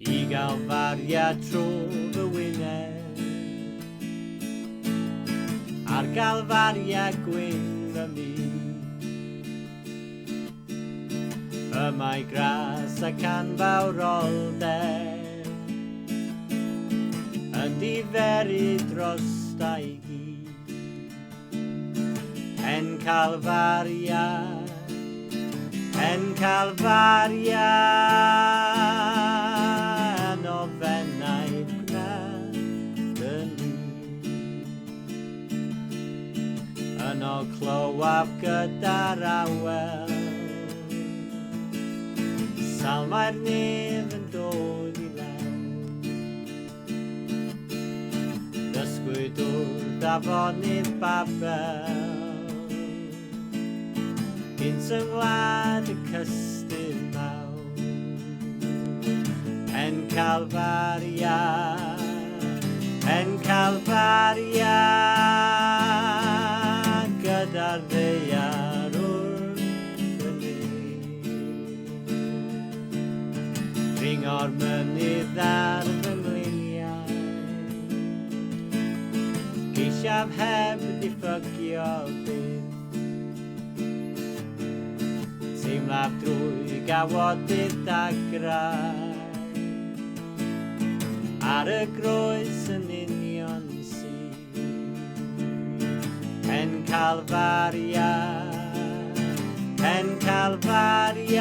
I gael fariad trw fy wyneb, ar gael fariad gwyn fy mi. Y mae gras ac anfawroldeb yn diferu dros dau gyd. En Calfariad, en Calfariad, o fennau gwnaeth yn ni. Yno clywaf gyda'r awel, sal mae'r nef yn dod i lawr. Dysgwyd wrth afonydd Babel, gynt yng ngwlad y cystydd mawr. En Calfariad, en Calfariad, gyda'r ddaear wrth y ni. Ring o'r mynydd ar fy ngliniau, geisiaf heb diffygio byth. Teimlaf drwy gawodydd dagrau, ar y groes yn union sydd. En Calfariad, en Calfariad,